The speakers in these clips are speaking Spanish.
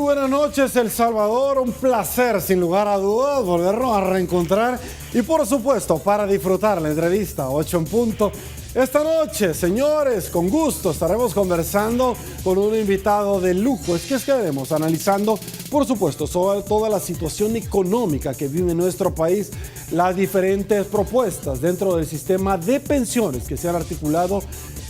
buenas noches, El Salvador. Un placer, sin lugar a dudas, volvernos a reencontrar. Y por supuesto, para disfrutar la entrevista 8 en punto. Esta noche, señores, con gusto estaremos conversando con un invitado de lujo. Es que estaremos analizando, por supuesto, sobre toda la situación económica que vive nuestro país, las diferentes propuestas dentro del sistema de pensiones que se han articulado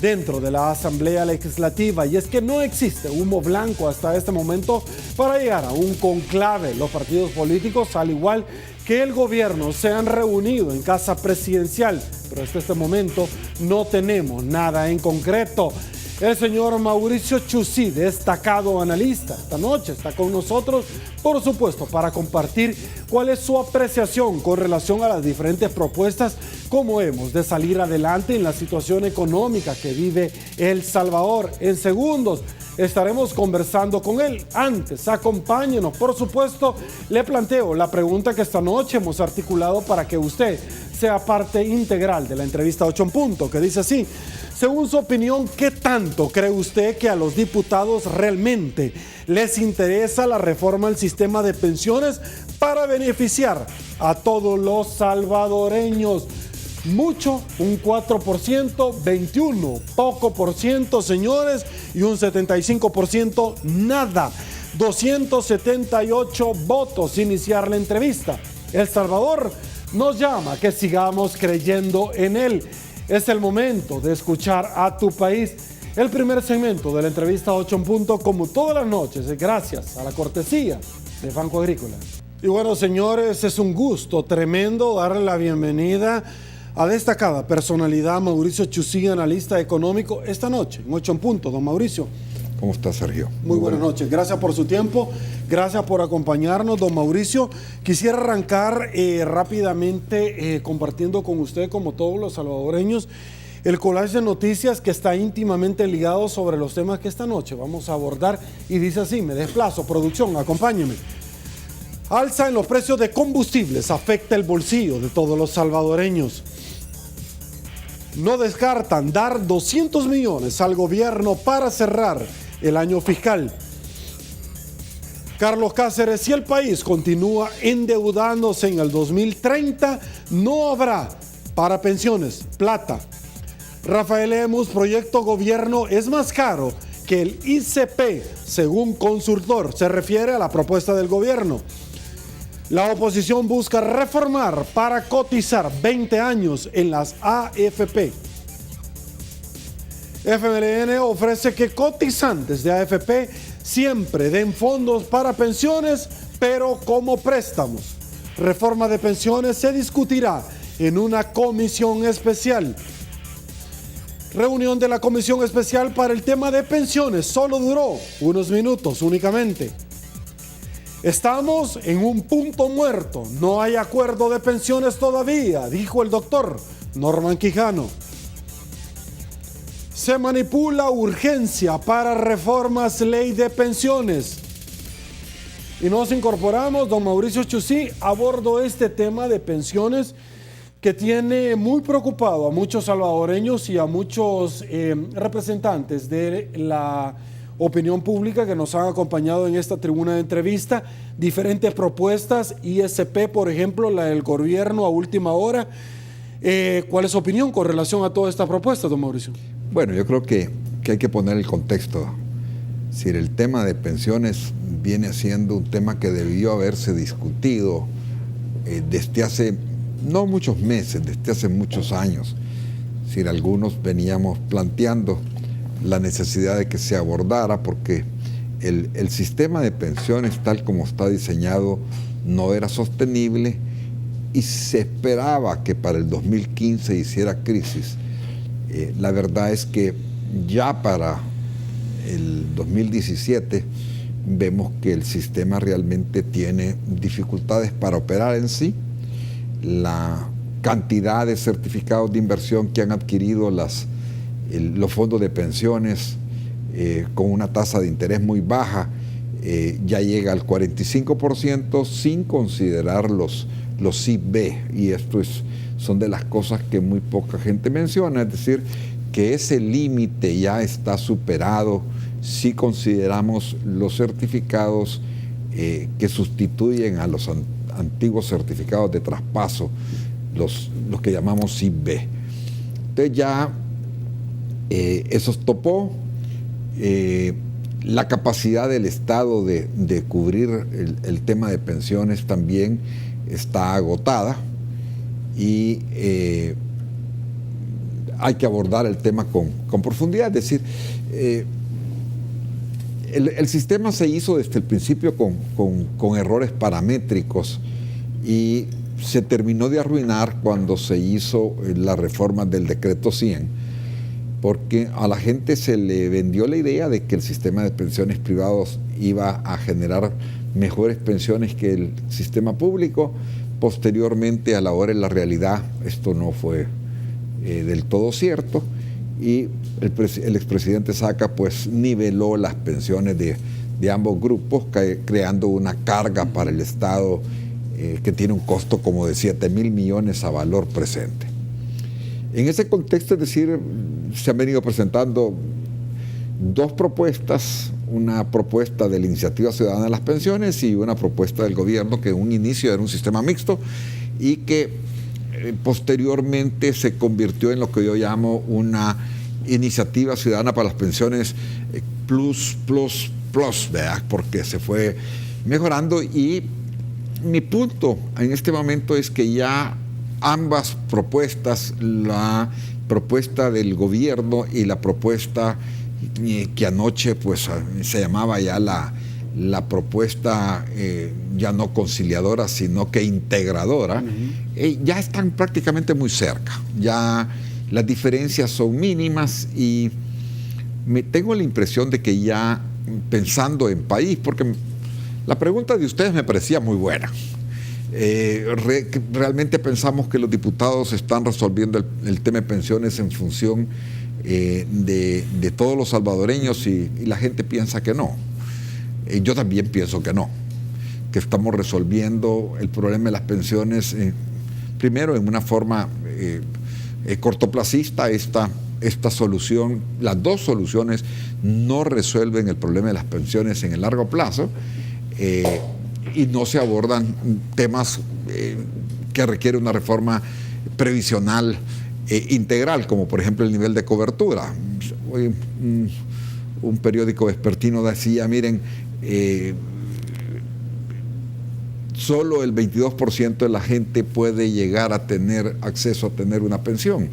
dentro de la Asamblea Legislativa. Y es que no existe humo blanco hasta este momento para llegar a un conclave. Los partidos políticos, al igual que el gobierno, se han reunido en casa presidencial, pero hasta este momento no tenemos nada en concreto. El señor Mauricio Chusí, destacado analista, esta noche está con nosotros, por supuesto, para compartir cuál es su apreciación con relación a las diferentes propuestas, cómo hemos de salir adelante en la situación económica que vive El Salvador. En segundos estaremos conversando con él. Antes, acompáñenos, por supuesto, le planteo la pregunta que esta noche hemos articulado para que usted sea parte integral de la entrevista 8 en punto, que dice así: según su opinión, ¿qué tanto cree usted que a los diputados realmente les interesa la reforma del sistema de pensiones para beneficiar a todos los salvadoreños? Mucho, un 4%, 21%, poco por ciento, señores, y un 75% nada. 278 votos. Iniciar la entrevista. El Salvador nos llama a que sigamos creyendo en él. Es el momento de escuchar a tu país. El primer segmento de la entrevista 8 en punto, como todas las noches, gracias a la cortesía de Banco Agrícola. Y bueno, señores, es un gusto tremendo darle la bienvenida a destacada personalidad Mauricio Chusí, analista económico, esta noche en 8 en punto. Don Mauricio. ¿Cómo está, Sergio? Muy buenas noches. Gracias por su tiempo. Gracias por acompañarnos, don Mauricio. Quisiera arrancar rápidamente compartiendo con usted, como todos los salvadoreños, el collage de noticias que está íntimamente ligado sobre los temas que esta noche vamos a abordar. Y dice así, me desplazo, producción, acompáñeme. Alza en los precios de combustibles afecta el bolsillo de todos los salvadoreños. No descartan dar 200 millones al gobierno para cerrar el año fiscal. Carlos Cáceres: si el país continúa endeudándose en el 2030, no habrá para pensiones plata. Rafael Lemus: proyecto gobierno es más caro que el ICP, según consultor. Se refiere a la propuesta del gobierno. La oposición busca reformar para cotizar 20 años en las AFP. FMLN ofrece que cotizantes de AFP siempre den fondos para pensiones, pero como préstamos. Reforma de pensiones se discutirá en una comisión especial. Reunión de la comisión especial para el tema de pensiones solo duró unos minutos únicamente. Estamos en un punto muerto, no hay acuerdo de pensiones todavía, dijo el doctor Norman Quijano. Se manipula urgencia para reformas ley de pensiones. Y nos incorporamos, don Mauricio Chusí, a bordo de este tema de pensiones que tiene muy preocupado a muchos salvadoreños y a muchos representantes de la opinión pública que nos han acompañado en esta tribuna de entrevista. Diferentes propuestas, ISP, por ejemplo, la del gobierno a última hora. ¿Cuál es su opinión con relación a toda esta propuesta, don Mauricio? Bueno, yo creo que hay que poner el contexto. Si el tema de pensiones viene siendo un tema que debió haberse discutido desde hace, no muchos meses, desde hace muchos años. Si algunos veníamos planteando la necesidad de que se abordara, porque el sistema de pensiones tal como está diseñado no era sostenible y se esperaba que para el 2015 hiciera crisis. La verdad es que ya para el 2017 vemos que el sistema realmente tiene dificultades para operar en sí. La cantidad de certificados de inversión que han adquirido los fondos de pensiones con una tasa de interés muy baja ya llega al 45% sin considerar los CIB, y esto son de las cosas que muy poca gente menciona, es decir, que ese límite ya está superado si consideramos los certificados que sustituyen a los antiguos certificados de traspaso, los que llamamos CIP-B. Entonces ya eso topó. La capacidad del Estado de cubrir el tema de pensiones también está agotada y hay que abordar el tema con profundidad. Es decir, el sistema se hizo desde el principio con errores paramétricos y se terminó de arruinar cuando se hizo la reforma del decreto 100, porque a la gente se le vendió la idea de que el sistema de pensiones privados iba a generar mejores pensiones que el sistema público. Posteriormente, a la hora de la realidad, esto no fue del todo cierto y el expresidente Saca pues niveló las pensiones de ambos grupos, creando una carga para el Estado que tiene un costo como de 7.000 millones a valor presente. En ese contexto, es decir, se han venido presentando dos propuestas, una propuesta de la Iniciativa Ciudadana de las Pensiones y una propuesta del gobierno que en un inicio era un sistema mixto y que posteriormente se convirtió en lo que yo llamo una Iniciativa Ciudadana para las Pensiones plus, ¿verdad? Porque se fue mejorando y mi punto en este momento es que ya ambas propuestas, la propuesta del gobierno y la propuesta que anoche pues se llamaba ya la propuesta ya no conciliadora sino que integradora, ya están prácticamente muy cerca, ya las diferencias son mínimas y tengo la impresión de que ya pensando en país, porque la pregunta de ustedes me parecía muy buena. Realmente pensamos que los diputados están resolviendo el tema de pensiones en función de todos los salvadoreños y la gente piensa que no. Yo también pienso que no, que estamos resolviendo el problema de las pensiones primero en una forma cortoplacista. Esta solución, las dos soluciones no resuelven el problema de las pensiones en el largo plazo. Y no se abordan temas que requieren una reforma previsional integral, como por ejemplo el nivel de cobertura. Hoy un periódico vespertino decía, miren, solo el 22% de la gente puede llegar a tener acceso a tener una pensión.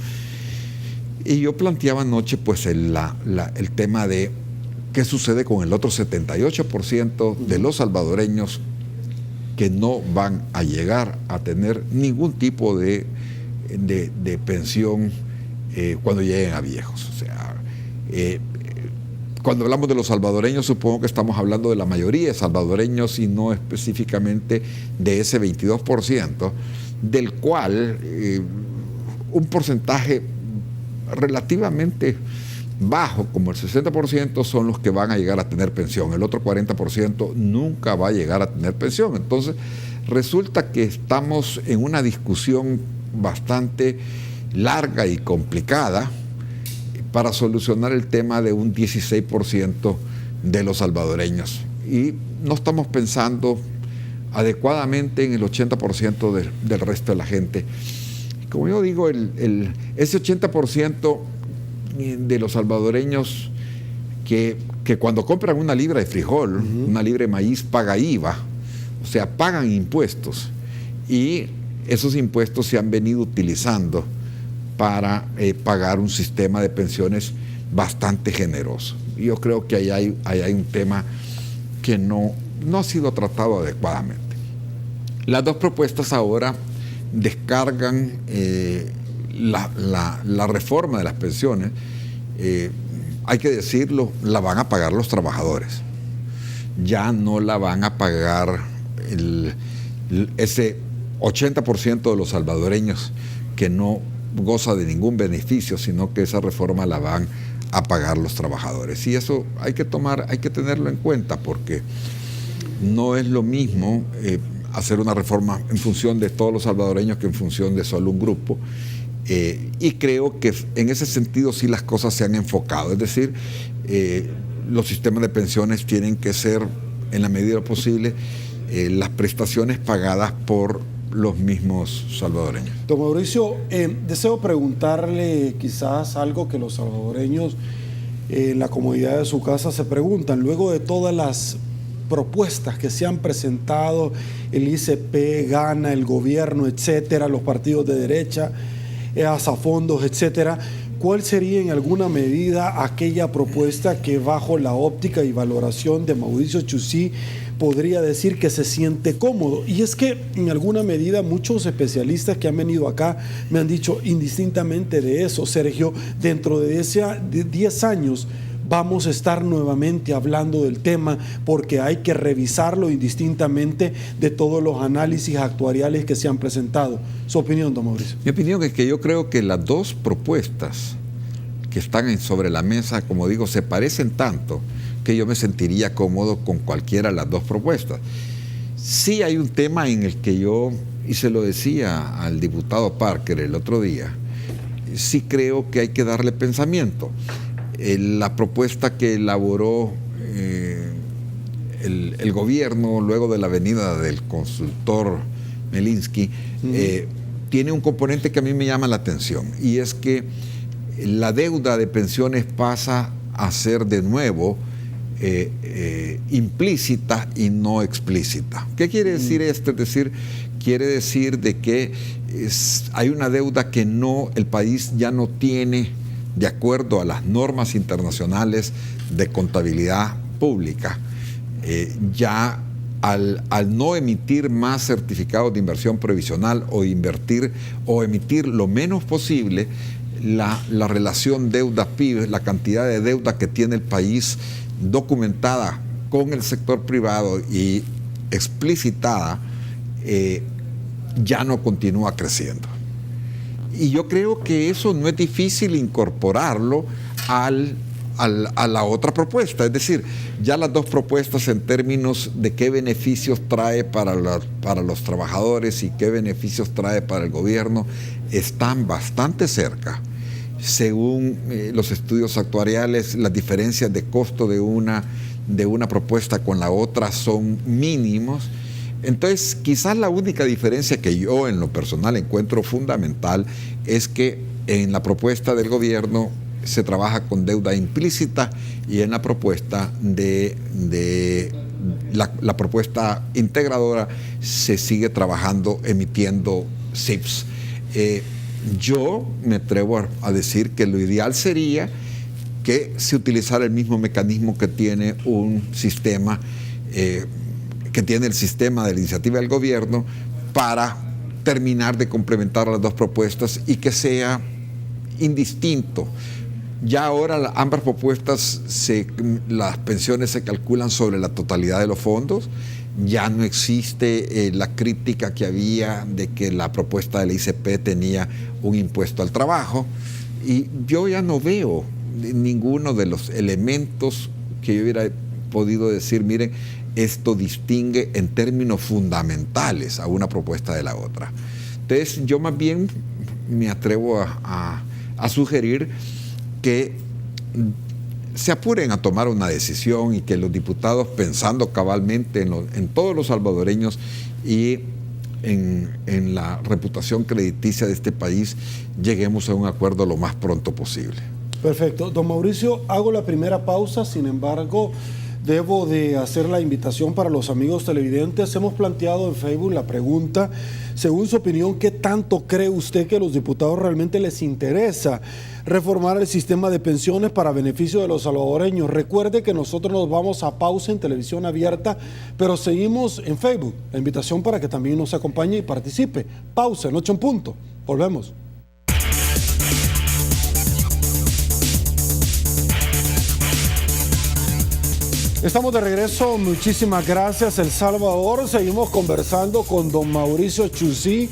Y yo planteaba anoche pues el tema de qué sucede con el otro 78% de los salvadoreños que no van a llegar a tener ningún tipo de pensión cuando lleguen a viejos. O sea, cuando hablamos de los salvadoreños, supongo que estamos hablando de la mayoría de salvadoreños y no específicamente de ese 22%, del cual un porcentaje relativamente bajo, como el 60%, son los que van a llegar a tener pensión. El otro 40% nunca va a llegar a tener pensión. Entonces, resulta que estamos en una discusión bastante larga y complicada para solucionar el tema de un 16% de los salvadoreños. Y no estamos pensando adecuadamente en el 80% del resto de la gente. Como yo digo, ese 80% de los salvadoreños que cuando compran una libra de frijol, una libra de maíz, paga IVA, o sea, pagan impuestos, y esos impuestos se han venido utilizando para pagar un sistema de pensiones bastante generoso. Y yo creo que ahí hay un tema que no ha sido tratado adecuadamente. Las dos propuestas ahora descargan la reforma de las pensiones, hay que decirlo, la van a pagar los trabajadores. Ya no la van a pagar ese 80% de los salvadoreños que no goza de ningún beneficio, sino que esa reforma la van a pagar los trabajadores. Y eso hay que tenerlo en cuenta, porque no es lo mismo hacer una reforma en función de todos los salvadoreños que en función de solo un grupo. Y creo que en ese sentido sí las cosas se han enfocado. Es decir, los sistemas de pensiones tienen que ser, en la medida de lo posible, las prestaciones pagadas por los mismos salvadoreños. Don Mauricio, deseo preguntarle quizás algo que los salvadoreños en la comodidad de su casa se preguntan. Luego de todas las propuestas que se han presentado, el ICP, Gana, el gobierno, etcétera, los partidos de derecha, Asafondos, etcétera, ¿cuál sería en alguna medida aquella propuesta que bajo la óptica y valoración de Mauricio Chuzí podría decir que se siente cómodo? Y es que en alguna medida muchos especialistas que han venido acá me han dicho indistintamente de eso, Sergio, dentro de 10 años vamos a estar nuevamente hablando del tema porque hay que revisarlo indistintamente de todos los análisis actuariales que se han presentado. Su opinión, don Mauricio. Mi opinión es que yo creo que las dos propuestas que están sobre la mesa, como digo, se parecen tanto que yo me sentiría cómodo con cualquiera de las dos propuestas. Sí hay un tema en el que yo, y se lo decía al diputado Parker el otro día, sí creo que hay que darle pensamiento. La propuesta que elaboró el gobierno luego de la venida del consultor Melinsky tiene un componente que a mí me llama la atención, y es que la deuda de pensiones pasa a ser de nuevo implícita y no explícita. ¿Qué quiere decir esto? Es decir, quiere decir de que hay una deuda que el país ya no tiene de acuerdo a las normas internacionales de contabilidad pública. Ya al no emitir más certificados de inversión previsional o emitir lo menos posible, la relación deuda-PIB, la cantidad de deuda que tiene el país documentada con el sector privado y explicitada, ya no continúa creciendo. Y yo creo que eso no es difícil incorporarlo a la otra propuesta. Es decir, ya las dos propuestas en términos de qué beneficios trae para los trabajadores y qué beneficios trae para el gobierno están bastante cerca. Según los estudios actuariales, las diferencias de costo de una propuesta con la otra son mínimos. Entonces, quizás la única diferencia que yo en lo personal encuentro fundamental es que en la propuesta del gobierno se trabaja con deuda implícita y en la propuesta la propuesta integradora se sigue trabajando emitiendo SIPs. Yo me atrevo a decir que lo ideal sería que se utilizara el mismo mecanismo que tiene un sistema que tiene el sistema de la iniciativa del gobierno para terminar de complementar las dos propuestas y que sea indistinto. Ya ahora ambas propuestas, las pensiones se calculan sobre la totalidad de los fondos. Ya no existe la crítica que había de que la propuesta de la ICP tenía un impuesto al trabajo. Y yo ya no veo ninguno de los elementos que yo hubiera podido decir, miren, esto distingue en términos fundamentales a una propuesta de la otra. Entonces, yo más bien me atrevo a sugerir que se apuren a tomar una decisión y que los diputados, pensando cabalmente en todos los salvadoreños y en la reputación crediticia de este país, lleguemos a un acuerdo lo más pronto posible. Perfecto. Don Mauricio, hago la primera pausa, sin embargo, debo de hacer la invitación para los amigos televidentes. Hemos planteado en Facebook la pregunta, según su opinión, ¿qué tanto cree usted que a los diputados realmente les interesa reformar el sistema de pensiones para beneficio de los salvadoreños? Recuerde que nosotros nos vamos a pausa en televisión abierta, pero seguimos en Facebook. La invitación para que también nos acompañe y participe. Pausa en 8 en punto. Volvemos. Estamos de regreso, muchísimas gracias El Salvador. Seguimos conversando con don Mauricio Chuzí,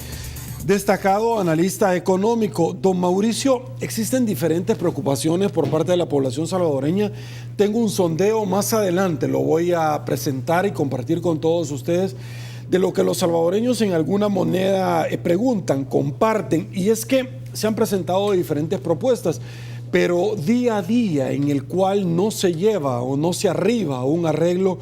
destacado analista económico. Don Mauricio, existen diferentes preocupaciones por parte de la población salvadoreña. Tengo un sondeo más adelante, lo voy a presentar y compartir con todos ustedes, de lo que los salvadoreños en alguna moneda preguntan, comparten, y es que se han presentado diferentes propuestas. pero día a día en el cual no se lleva o no se arriba a un arreglo,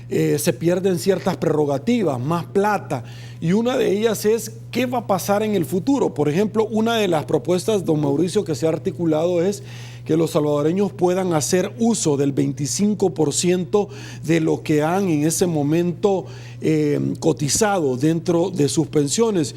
se pierden ciertas prerrogativas, más plata, y una de ellas es qué va a pasar en el futuro. Por ejemplo, una de las propuestas, don Mauricio, que se ha articulado es que los salvadoreños puedan hacer uso del 25% de lo que han en ese momento cotizado dentro de sus pensiones.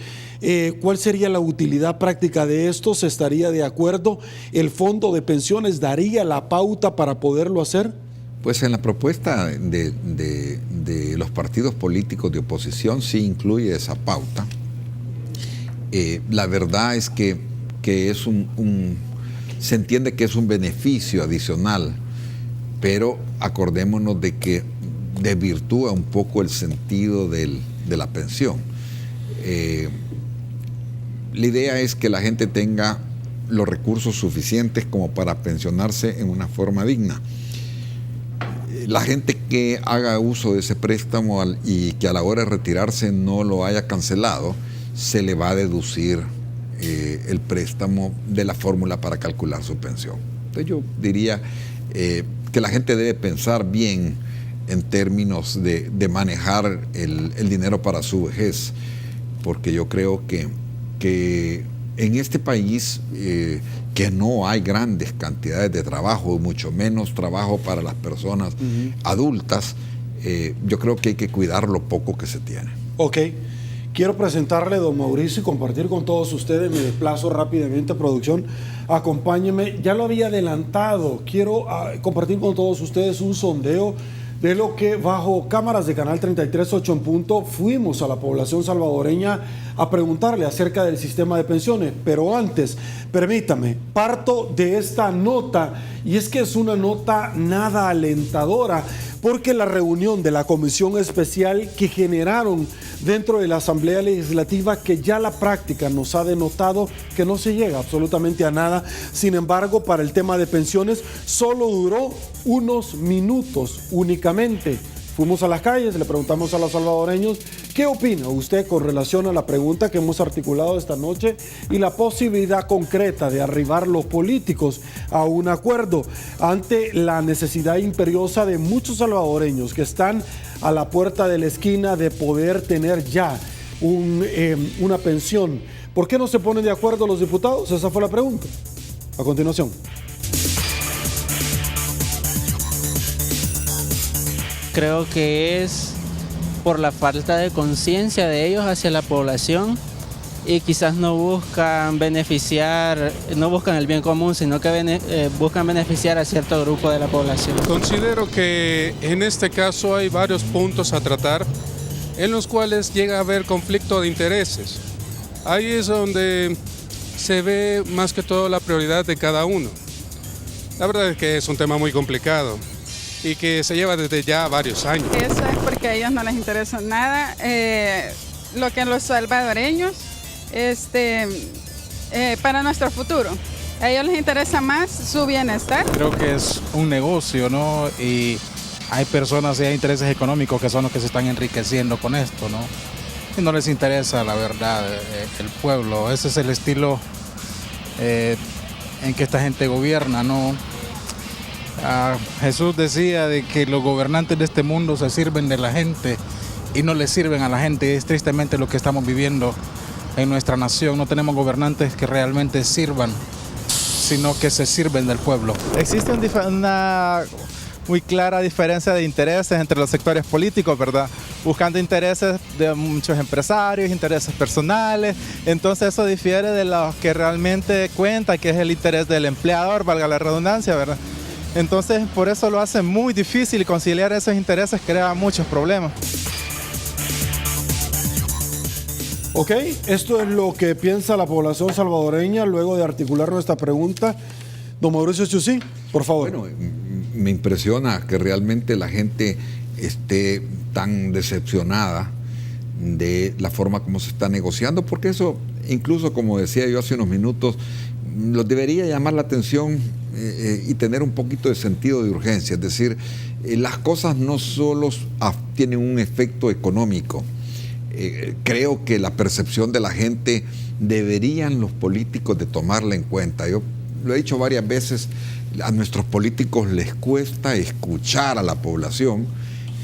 ¿Cuál sería la utilidad práctica de esto? ¿Se estaría de acuerdo? ¿El fondo de pensiones daría la pauta para poderlo hacer? Pues en la propuesta de los partidos políticos de oposición sí incluye esa pauta. La verdad es que es se entiende que es un beneficio adicional, pero acordémonos de que desvirtúa un poco el sentido de la pensión. La idea es que la gente tenga los recursos suficientes como para pensionarse en una forma digna. La gente que haga uso de ese préstamo y que a la hora de retirarse no lo haya cancelado, se le va a deducir el préstamo de la fórmula para calcular su pensión. Entonces yo diría que la gente debe pensar bien en términos de manejar el dinero para su vejez, porque yo creo que en este país que no hay grandes cantidades de trabajo, mucho menos trabajo para las personas adultas, yo creo que hay que cuidar lo poco que se tiene. Ok. Quiero presentarle a don Mauricio y compartir con todos ustedes. Me desplazo rápidamente, producción. Acompáñenme. Ya lo había adelantado. Quiero compartir con todos ustedes un sondeo de lo que bajo cámaras de Canal 33, 8 en punto, fuimos a la población salvadoreña a preguntarle acerca del sistema de pensiones. Pero antes, permítame, parto de esta nota, y es que es una nota nada alentadora, porque la reunión de la comisión especial que generaron dentro de la Asamblea Legislativa, que ya la práctica nos ha denotado que no se llega absolutamente a nada. Sin embargo, para el tema de pensiones solo duró unos minutos únicamente. Fuimos a las calles, le preguntamos a los salvadoreños qué opina usted con relación a la pregunta que hemos articulado esta noche y la posibilidad concreta de arribar los políticos a un acuerdo ante la necesidad imperiosa de muchos salvadoreños que están a la puerta de la esquina de poder tener ya una pensión. ¿Por qué no se ponen de acuerdo los diputados? Esa fue la pregunta. A continuación. Creo que es por la falta de conciencia de ellos hacia la población y quizás no buscan beneficiar, no buscan el bien común, sino que buscan beneficiar a cierto grupo de la población. Considero que en este caso hay varios puntos a tratar en los cuales llega a haber conflicto de intereses. Ahí es donde se ve más que todo la prioridad de cada uno. La verdad es que es un tema muy complicado y que se lleva desde ya varios años. Eso es porque a ellos no les interesa nada lo que los salvadoreños, para nuestro futuro. A ellos les interesa más su bienestar. Creo que es un negocio, ¿no? Y hay personas y hay intereses económicos que son los que se están enriqueciendo con esto, ¿no? Y no les interesa, la verdad, el pueblo. Ese es el estilo en que esta gente gobierna, ¿no? Jesús decía de que los gobernantes de este mundo se sirven de la gente y no le sirven a la gente. Es tristemente lo que estamos viviendo en nuestra nación. No tenemos gobernantes que realmente sirvan, sino que se sirven del pueblo. Existe una muy clara diferencia de intereses entre los sectores políticos, ¿verdad? Buscando intereses de muchos empresarios, intereses personales. Entonces eso difiere de lo que realmente cuenta, que es el interés del empleador, valga la redundancia, ¿verdad? Entonces, por eso lo hace muy difícil y conciliar esos intereses crea muchos problemas. Ok, esto es lo que piensa la población salvadoreña luego de articular nuestra pregunta. Don Mauricio Chusí, por favor. Bueno, me impresiona que realmente la gente esté tan decepcionada de la forma como se está negociando, porque eso, incluso como decía yo hace unos minutos, los debería llamar la atención y tener un poquito de sentido de urgencia. Es decir, las cosas no solo tienen un efecto económico. Creo que la percepción de la gente deberían los políticos de tomarla en cuenta. Yo lo he dicho varias veces, a nuestros políticos les cuesta escuchar a la población,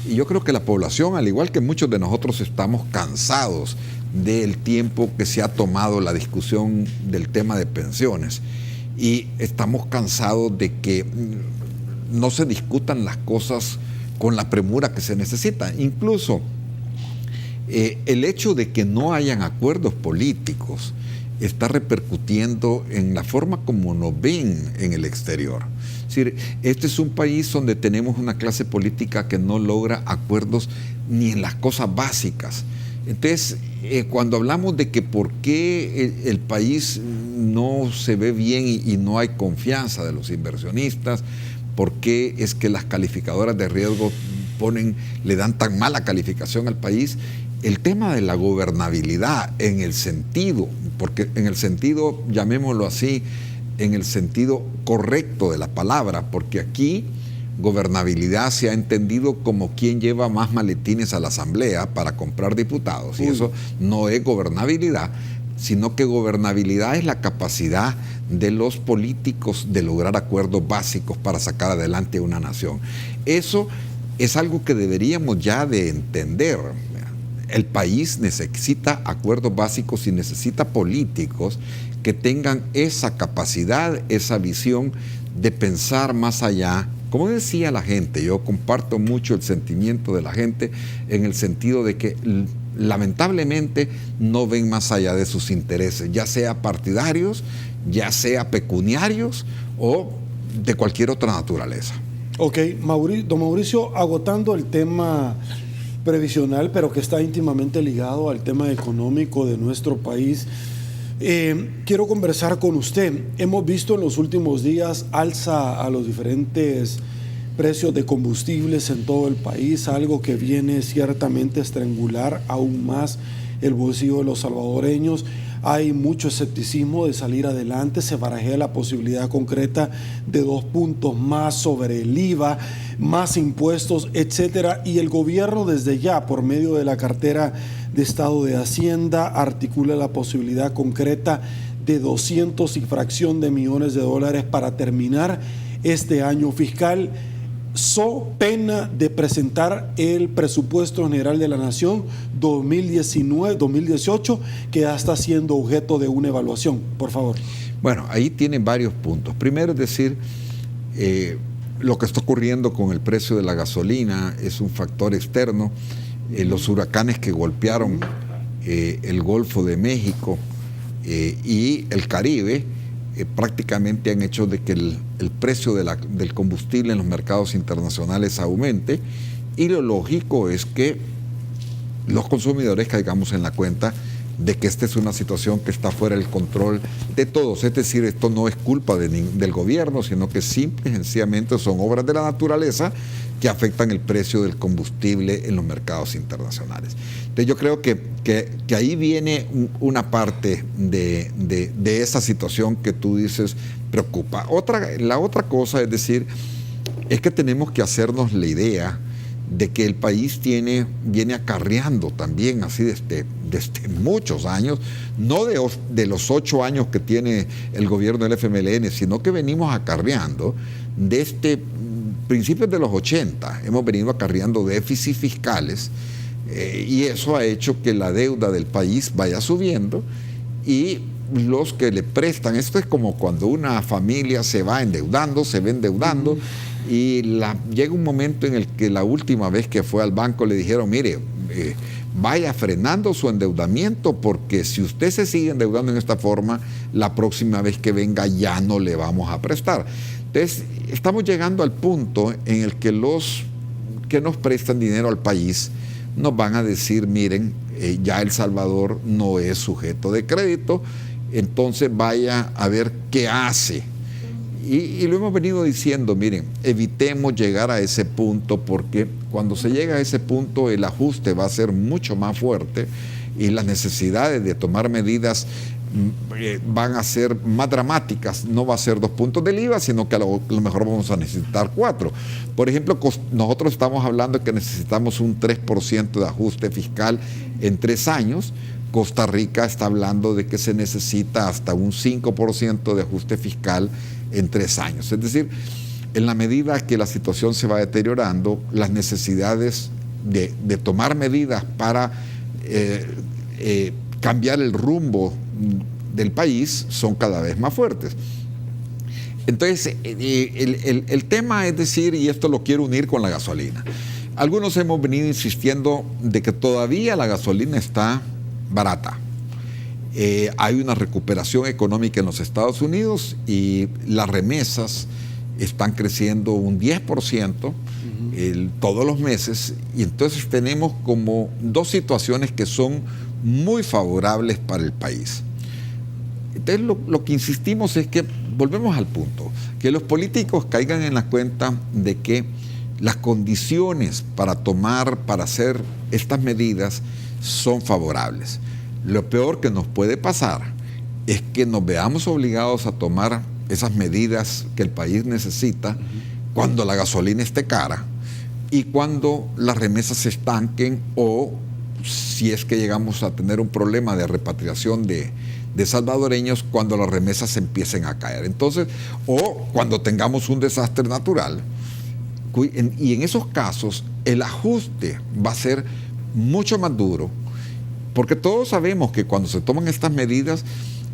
y yo creo que la población, al igual que muchos de nosotros, estamos cansados del tiempo que se ha tomado la discusión del tema de pensiones, y estamos cansados de que no se discutan las cosas con la premura que se necesita. Incluso el hecho de que no hayan acuerdos políticos está repercutiendo en la forma como nos ven en el exterior. Es decir, este es un país donde tenemos una clase política que no logra acuerdos ni en las cosas básicas. Entonces, cuando hablamos de que por qué el país no se ve bien y no hay confianza de los inversionistas, por qué es que las calificadoras de riesgo le dan tan mala calificación al país, el tema de la gobernabilidad en el sentido, porque en el sentido, llamémoslo así, en el sentido correcto de la palabra, porque aquí gobernabilidad se ha entendido como quien lleva más maletines a la asamblea para comprar diputados, y eso no es gobernabilidad, sino que gobernabilidad es la capacidad de los políticos de lograr acuerdos básicos para sacar adelante una nación. Eso es algo que deberíamos ya de entender. El país necesita acuerdos básicos y necesita políticos que tengan esa capacidad, esa visión de pensar más allá. Como decía la gente, yo comparto mucho el sentimiento de la gente en el sentido de que lamentablemente no ven más allá de sus intereses, ya sea partidarios, ya sea pecuniarios o de cualquier otra naturaleza. Ok, don Mauricio, agotando el tema previsional, pero que está íntimamente ligado al tema económico de nuestro país, quiero conversar con usted. Hemos visto en los últimos días alza a los diferentes precios de combustibles en todo el país, algo que viene ciertamente a estrangular aún más el bolsillo de los salvadoreños. Hay mucho escepticismo de salir adelante, se barajea la posibilidad concreta de 2 puntos más sobre el IVA, más impuestos, etcétera, y el gobierno desde ya, por medio de la cartera de Estado de Hacienda, articula la posibilidad concreta de 200 y fracción de millones de dólares para terminar este año fiscal, so pena de presentar el presupuesto general de la Nación 2019-2018, que ya está siendo objeto de una evaluación. Por favor. Bueno, ahí tienen varios puntos. Primero, es decir, lo que está ocurriendo con el precio de la gasolina es un factor externo. Los huracanes que golpearon el Golfo de México y el Caribe prácticamente han hecho de que el precio del combustible en los mercados internacionales aumente, y lo lógico es que los consumidores caigamos en la cuenta de que esta es una situación que está fuera del control de todos. Es decir, esto no es culpa del gobierno, sino que simple y sencillamente son obras de la naturaleza que afectan el precio del combustible en los mercados internacionales. Entonces yo creo que ahí viene una parte de esa situación que tú dices preocupa. La otra cosa, es decir, es que tenemos que hacernos la idea de que el país viene acarreando también así desde muchos años, no de los 8 años que tiene el gobierno del FMLN, sino que venimos acarreando desde principios de los 80, hemos venido acarreando déficits fiscales, y eso ha hecho que la deuda del país vaya subiendo, y los que le prestan, esto es como cuando una familia se va endeudando, y llega un momento en el que la última vez que fue al banco le dijeron, mire, vaya frenando su endeudamiento, porque si usted se sigue endeudando en esta forma, la próxima vez que venga ya no le vamos a prestar. Entonces, estamos llegando al punto en el que los que nos prestan dinero al país nos van a decir, miren, ya El Salvador no es sujeto de crédito, entonces vaya a ver qué hace. Y lo hemos venido diciendo, miren, evitemos llegar a ese punto, porque cuando se llega a ese punto el ajuste va a ser mucho más fuerte y las necesidades de tomar medidas van a ser más dramáticas. No va a ser 2 puntos del IVA, sino que a lo mejor vamos a necesitar 4. Por ejemplo, nosotros estamos hablando de que necesitamos un 3% de ajuste fiscal en 3 años, Costa Rica está hablando de que se necesita hasta un 5% de ajuste fiscal en 3 años. Es decir, en la medida que la situación se va deteriorando, las necesidades de tomar medidas para cambiar el rumbo del país son cada vez más fuertes. Entonces, el tema es decir, y esto lo quiero unir con la gasolina. Algunos hemos venido insistiendo de que todavía la gasolina está barata. Hay una recuperación económica en los Estados Unidos y las remesas están creciendo un 10% todos los meses, y entonces tenemos como 2 situaciones que son muy favorables para el país. Entonces lo que insistimos es que, volvemos al punto, que los políticos caigan en la cuenta de que las condiciones para hacer estas medidas son favorables. Lo peor que nos puede pasar es que nos veamos obligados a tomar esas medidas que el país necesita cuando la gasolina esté cara y cuando las remesas se estanquen, o si es que llegamos a tener un problema de repatriación de salvadoreños, cuando las remesas empiecen a caer. Entonces, o cuando tengamos un desastre natural. Y en esos casos el ajuste va a ser mucho más duro, porque todos sabemos que cuando se toman estas medidas,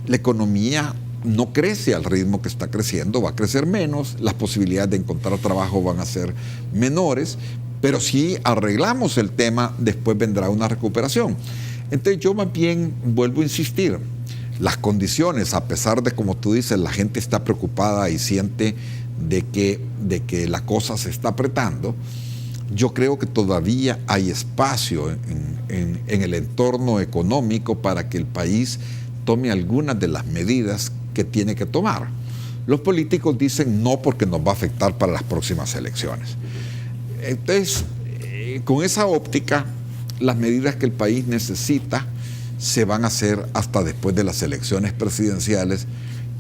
la economía no crece al ritmo que está creciendo, va a crecer menos, las posibilidades de encontrar trabajo van a ser menores, pero si arreglamos el tema, después vendrá una recuperación. Entonces yo más bien vuelvo a insistir, las condiciones, a pesar de, como tú dices, la gente está preocupada y siente de que la cosa se está apretando, yo creo que todavía hay espacio en el entorno económico para que el país tome algunas de las medidas que tiene que tomar. Los políticos dicen no porque nos va a afectar para las próximas elecciones. Entonces, con esa óptica, las medidas que el país necesita se van a hacer hasta después de las elecciones presidenciales,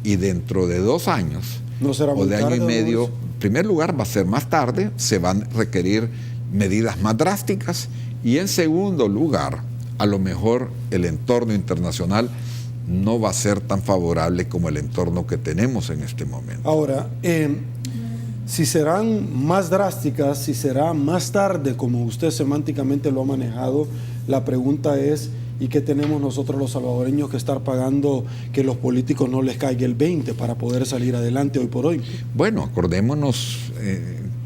y dentro de 2 años o de año y medio, en primer lugar va a ser más tarde, se van a requerir medidas más drásticas, y en segundo lugar, a lo mejor el entorno internacional no va a ser tan favorable como el entorno que tenemos en este momento. Ahora, si serán más drásticas, si será más tarde, como usted semánticamente lo ha manejado, la pregunta es, ¿y qué tenemos nosotros los salvadoreños que estar pagando que los políticos no les caiga el 20 para poder salir adelante hoy por hoy? Bueno, acordémonos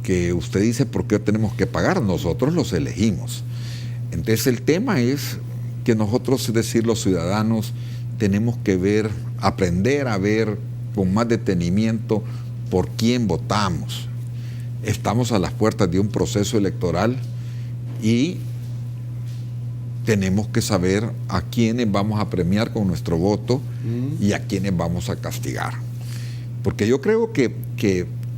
que usted dice por qué tenemos que pagar, nosotros los elegimos. Entonces el tema es que nosotros, es decir, los ciudadanos, tenemos que aprender a ver con más detenimiento por quién votamos. Estamos a las puertas de un proceso electoral y tenemos que saber a quiénes vamos a premiar con nuestro voto y a quiénes vamos a castigar. Porque yo creo que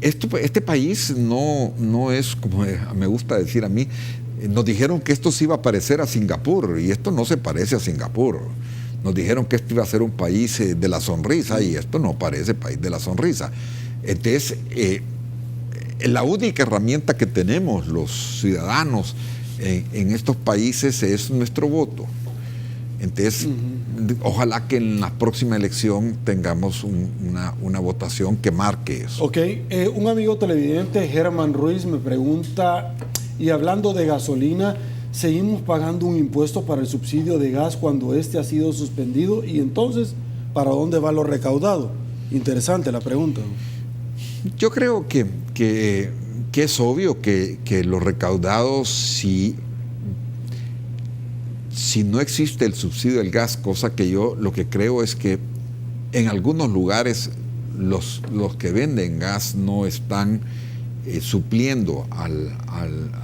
este país no es, como me gusta decir a mí, nos dijeron que esto se iba a parecer a Singapur, y esto no se parece a Singapur. Nos dijeron que esto iba a ser un país de la sonrisa, y esto no parece país de la sonrisa. Entonces, la única herramienta que tenemos los ciudadanos en estos países es nuestro voto. Entonces, ojalá que en la próxima elección tengamos una votación que marque eso. Ok, un amigo televidente, Germán Ruiz, me pregunta, y hablando de gasolina, ¿seguimos pagando un impuesto para el subsidio de gas cuando este ha sido suspendido? Y entonces, ¿para dónde va lo recaudado? Interesante la pregunta. Yo creo que es obvio que los recaudados, si no existe el subsidio del gas, cosa que yo lo que creo es que en algunos lugares los que venden gas no están supliendo a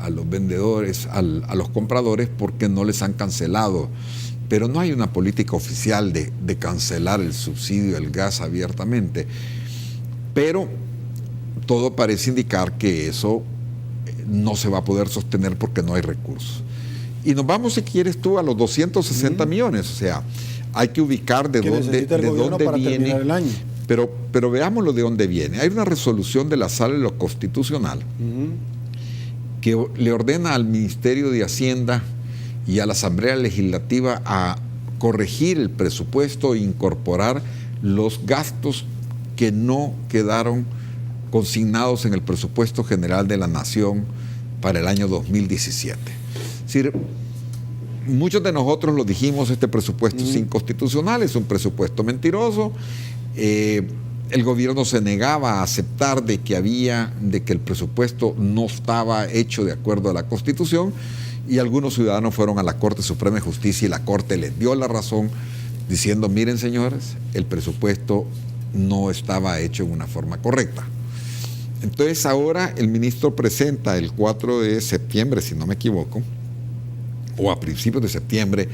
los vendedores, a los compradores, porque no les han cancelado. Pero no hay una política oficial de cancelar el subsidio del gas abiertamente. Pero todo parece indicar que eso no se va a poder sostener porque no hay recursos. Y nos vamos, si quieres tú, a los 260 millones. O sea, hay que ubicar de dónde viene el año. Pero veámoslo de dónde viene. Hay una resolución de la Sala de lo Constitucional que le ordena al Ministerio de Hacienda y a la Asamblea Legislativa a corregir el presupuesto e incorporar los gastos que no quedaron consignados en el presupuesto general de la Nación para el año 2017. Es decir, muchos de nosotros lo dijimos, este presupuesto es inconstitucional, es un presupuesto mentiroso. El gobierno se negaba a aceptar de que el presupuesto no estaba hecho de acuerdo a la Constitución, y algunos ciudadanos fueron a la Corte Suprema de Justicia y la Corte les dio la razón diciendo, miren señores, el presupuesto no estaba hecho en una forma correcta. Entonces ahora el ministro presenta el 4 de septiembre, si no me equivoco, o a principios de septiembre,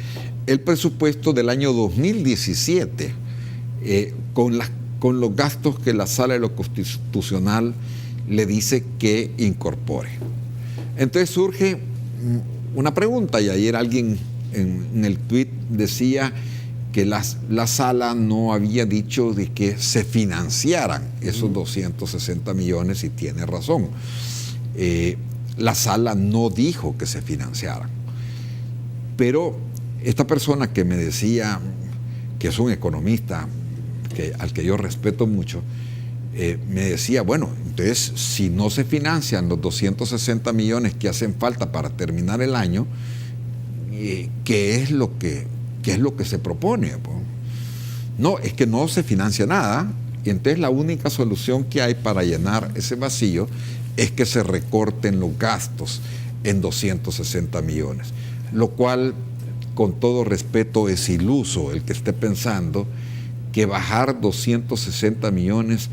el presupuesto del año 2017 con los gastos que la Sala de lo Constitucional le dice que incorpore. Entonces surge una pregunta, y ayer alguien en el tuit decía que la Sala no había dicho de que se financiaran esos 260 millones, y tiene razón. La Sala no dijo que se financiaran. Pero esta persona que me decía, que es un economista al que yo respeto mucho, me decía, bueno, entonces si no se financian los 260 millones que hacen falta para terminar el año, ¿qué es lo que se propone? No, es que no se financia nada, y entonces la única solución que hay para llenar ese vacío es que se recorten los gastos en 260 millones, lo cual, con todo respeto, es iluso el que esté pensando que bajar 260 millones,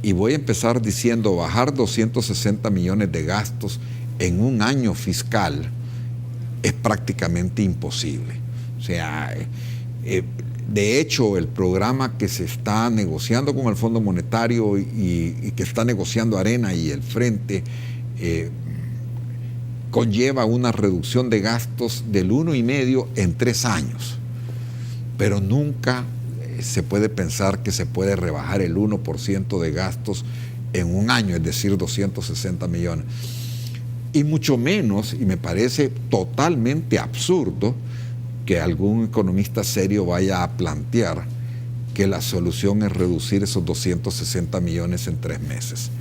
y voy a empezar diciendo bajar 260 millones de gastos en un año fiscal, es prácticamente imposible. O sea, de hecho, el programa que se está negociando con el Fondo Monetario y que está negociando Arena y el Frente conlleva una reducción de gastos del 1,5% en 3 años. Pero nunca se puede pensar que se puede rebajar el 1% de gastos en un año, es decir, 260 millones. Y mucho menos, y me parece totalmente absurdo, que algún economista serio vaya a plantear que la solución es reducir esos 260 millones en 3 meses.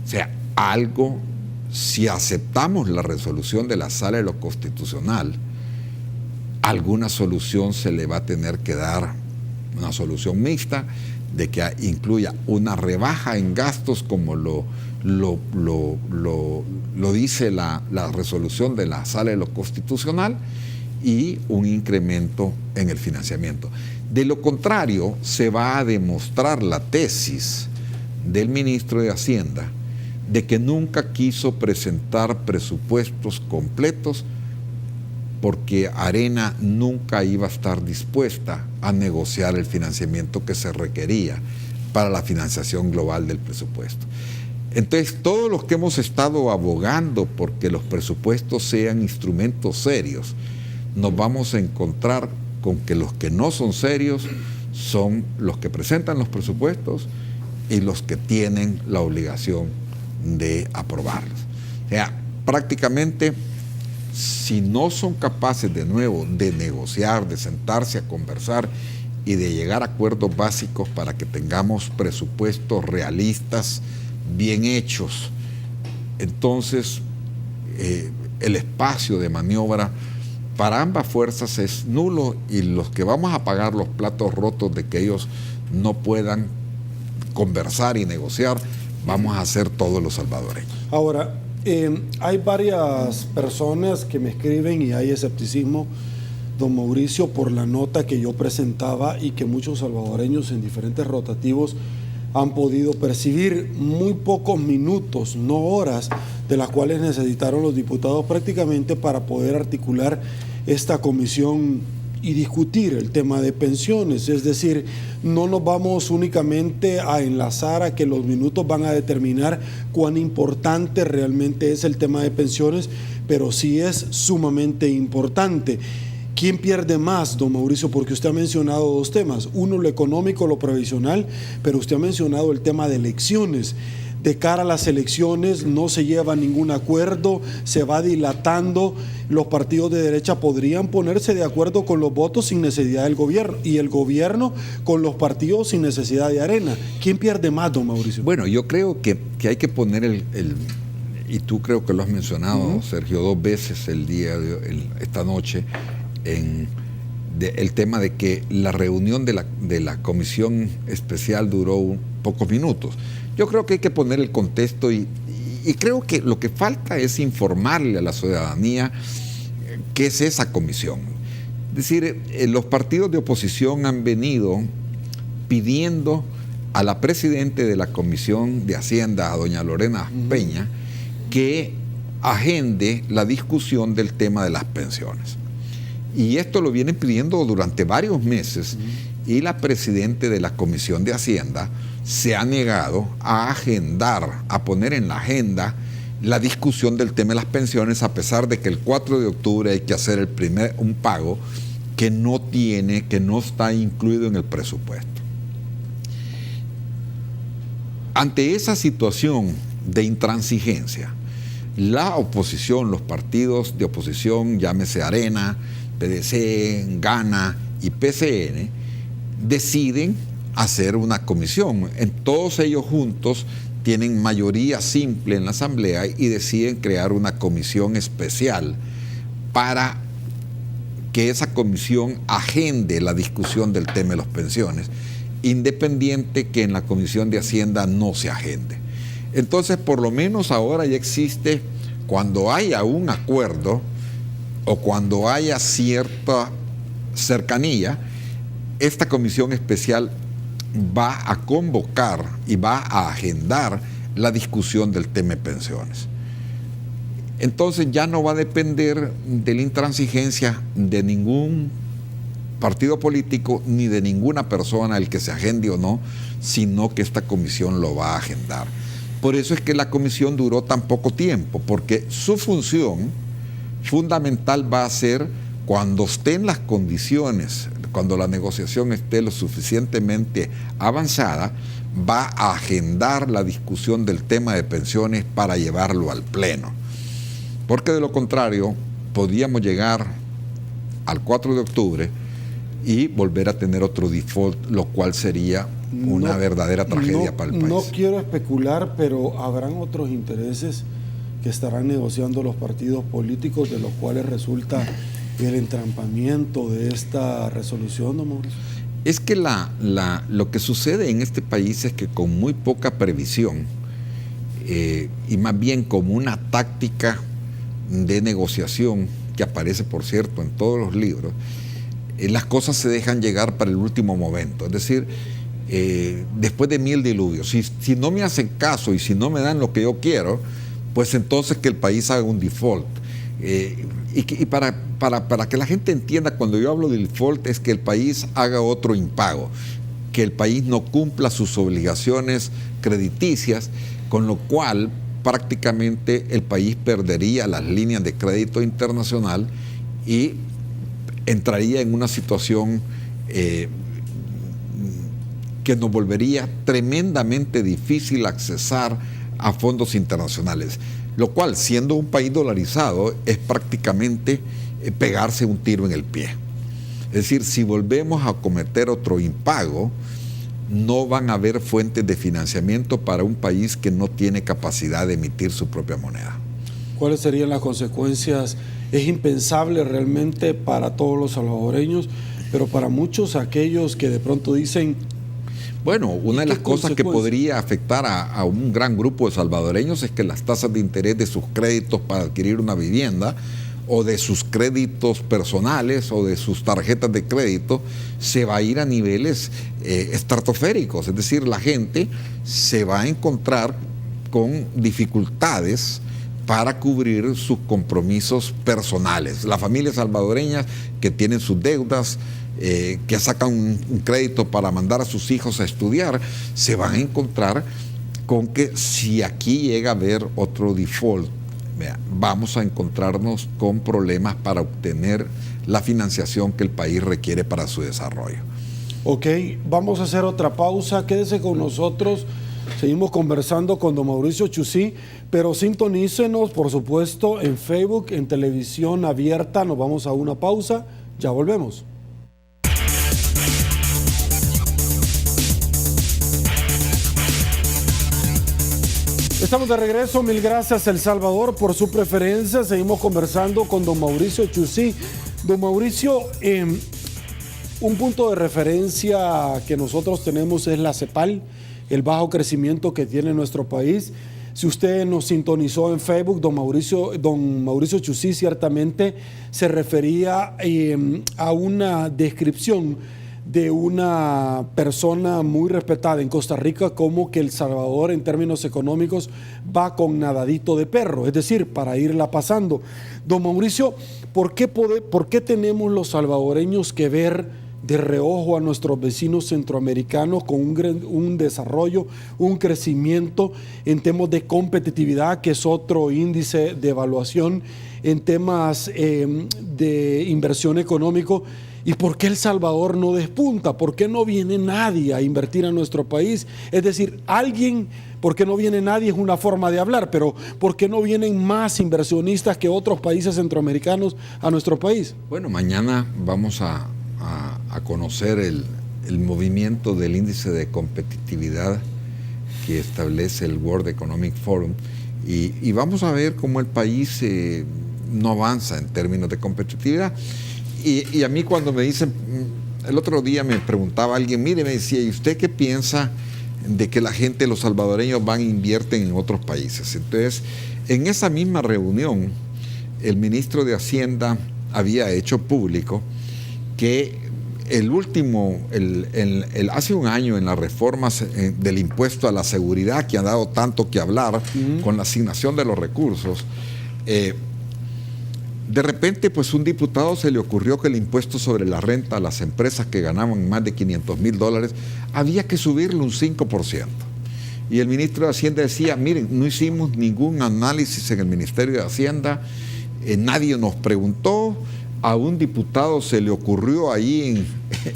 O sea, si aceptamos la resolución de la Sala de lo Constitucional, alguna solución se le va a tener que dar, una solución mixta, de que incluya una rebaja en gastos como lo dice la resolución de la Sala de lo Constitucional, y un incremento en el financiamiento. De lo contrario, se va a demostrar la tesis del ministro de Hacienda de que nunca quiso presentar presupuestos completos porque Arena nunca iba a estar dispuesta a negociar el financiamiento que se requería para la financiación global del presupuesto. Entonces, todos los que hemos estado abogando porque los presupuestos sean instrumentos serios, nos vamos a encontrar con que los que no son serios son los que presentan los presupuestos y los que tienen la obligación de aprobarlos. O sea, prácticamente, si no son capaces de nuevo de negociar, de sentarse a conversar y de llegar a acuerdos básicos para que tengamos presupuestos realistas, bien hechos, entonces el espacio de maniobra para ambas fuerzas es nulo, y los que vamos a pagar los platos rotos de que ellos no puedan conversar y negociar, vamos a ser todos los salvadoreños. Ahora, hay varias personas que me escriben y hay escepticismo, don Mauricio, por la nota que yo presentaba y que muchos salvadoreños en diferentes rotativos han podido percibir. Muy pocos minutos, no horas, de las cuales necesitaron los diputados prácticamente para poder articular esta comisión y discutir el tema de pensiones. Es decir, no nos vamos únicamente a enlazar a que los minutos van a determinar cuán importante realmente es el tema de pensiones, pero sí es sumamente importante. ¿Quién pierde más, don Mauricio? Porque usted ha mencionado 2 temas, uno lo económico, lo previsional, pero usted ha mencionado el tema de elecciones. de cara a las elecciones, no se lleva ningún acuerdo, se va dilatando. Los partidos de derecha podrían ponerse de acuerdo con los votos sin necesidad del gobierno y el gobierno con los partidos sin necesidad de arena. ¿Quién pierde más, don Mauricio? Bueno, yo creo que hay que poner y tú creo que lo has mencionado, Sergio, 2 veces esta noche, el tema de que la reunión de la comisión especial duró pocos minutos. Yo creo que hay que poner el contexto y creo que lo que falta es informarle a la ciudadanía qué es esa comisión. Es decir, los partidos de oposición han venido pidiendo a la presidenta de la Comisión de Hacienda, a doña Lorena Peña, que agende la discusión del tema de las pensiones. Y esto lo vienen pidiendo durante varios meses y la presidenta de la Comisión de Hacienda se ha negado a agendar, a poner en la agenda la discusión del tema de las pensiones, a pesar de que el 4 de octubre hay que hacer un pago que no está incluido en el presupuesto. Ante esa situación de intransigencia, la oposición, los partidos de oposición, llámese Arena, PDC, Gana y PCN, deciden hacer una comisión. Todos ellos juntos tienen mayoría simple en la Asamblea y deciden crear una comisión especial para que esa comisión agende la discusión del tema de las pensiones, independiente que en la Comisión de Hacienda no se agende. Entonces, por lo menos ahora ya existe, cuando haya un acuerdo o cuando haya cierta cercanía, esta comisión especial va a convocar y va a agendar la discusión del tema de pensiones. Entonces ya no va a depender de la intransigencia de ningún partido político ni de ninguna persona el que se agende o no, sino que esta comisión lo va a agendar. Por eso es que la comisión duró tan poco tiempo, porque su función fundamental va a ser cuando estén las condiciones, cuando la negociación esté lo suficientemente avanzada, va a agendar la discusión del tema de pensiones para llevarlo al Pleno. Porque de lo contrario, podíamos llegar al 4 de octubre y volver a tener otro default, lo cual sería una verdadera tragedia para el país. No quiero especular, pero habrán otros intereses que estarán negociando los partidos políticos, de los cuales resulta el entrampamiento de esta resolución, don Mauricio. Es que lo que sucede en este país es que con muy poca previsión y más bien como una táctica de negociación que aparece, por cierto, en todos los libros, las cosas se dejan llegar para el último momento. Es decir, después de 1000 diluvios, si no me hacen caso y si no me dan lo que yo quiero, pues entonces que el país haga un default. Y para que la gente entienda, cuando yo hablo de default, es que el país haga otro impago, que el país no cumpla sus obligaciones crediticias, con lo cual prácticamente el país perdería las líneas de crédito internacional y entraría en una situación que nos volvería tremendamente difícil accesar a fondos internacionales, lo cual, siendo un país dolarizado, es prácticamente pegarse un tiro en el pie. Es decir, si volvemos a cometer otro impago, no van a haber fuentes de financiamiento para un país que no tiene capacidad de emitir su propia moneda. ¿Cuáles serían las consecuencias? Es impensable realmente para todos los salvadoreños, pero para muchos aquellos que de pronto dicen... Bueno, una de las cosas que podría afectar a un gran grupo de salvadoreños es que las tasas de interés de sus créditos para adquirir una vivienda o de sus créditos personales o de sus tarjetas de crédito se va a ir a niveles estratosféricos. Es decir, la gente se va a encontrar con dificultades para cubrir sus compromisos personales. Las familias salvadoreñas que tienen sus deudas, que sacan un crédito para mandar a sus hijos a estudiar, se van a encontrar con que si aquí llega a haber otro default, vamos a encontrarnos con problemas para obtener la financiación que el país requiere para su desarrollo. Ok, vamos a hacer otra pausa. Quédese con nosotros. Seguimos conversando con don Mauricio Chusí, pero sintonícenos, por supuesto, en Facebook, en televisión abierta. Nos vamos a una pausa, ya volvemos. Estamos de regreso, mil gracias El Salvador por su preferencia. Seguimos conversando con don Mauricio Chusí. Don Mauricio, un punto de referencia que nosotros tenemos es la CEPAL, el bajo crecimiento que tiene nuestro país. Si usted nos sintonizó en Facebook, don Mauricio Chusí ciertamente se refería a una descripción de una persona muy respetada en Costa Rica, como que El Salvador en términos económicos va con nadadito de perro, es decir, para irla pasando. Don Mauricio, ¿por qué tenemos los salvadoreños que ver de reojo a nuestros vecinos centroamericanos con un desarrollo, un crecimiento en temas de competitividad, que es otro índice de evaluación, en temas de inversión económico? ¿Y por qué El Salvador no despunta? ¿Por qué no viene nadie a invertir a nuestro país? Es decir, ¿por qué no viene nadie? Es una forma de hablar, pero ¿por qué no vienen más inversionistas que otros países centroamericanos a nuestro país? Bueno, mañana vamos a conocer el movimiento del índice de competitividad que establece el World Economic Forum y vamos a ver cómo el país no avanza en términos de competitividad. Y a mí cuando me dicen, el otro día me preguntaba alguien, mire, me decía, ¿y usted qué piensa de que la gente, los salvadoreños van e invierten en otros países? Entonces, en esa misma reunión, el ministro de Hacienda había hecho público que hace un año en las reformas del impuesto a la seguridad, que han dado tanto que hablar con la asignación de los recursos, de repente, pues un diputado se le ocurrió que el impuesto sobre la renta a las empresas que ganaban más de $500,000 había que subirlo un 5%. Y el ministro de Hacienda decía, miren, no hicimos ningún análisis en el Ministerio de Hacienda, nadie nos preguntó, a un diputado se le ocurrió ahí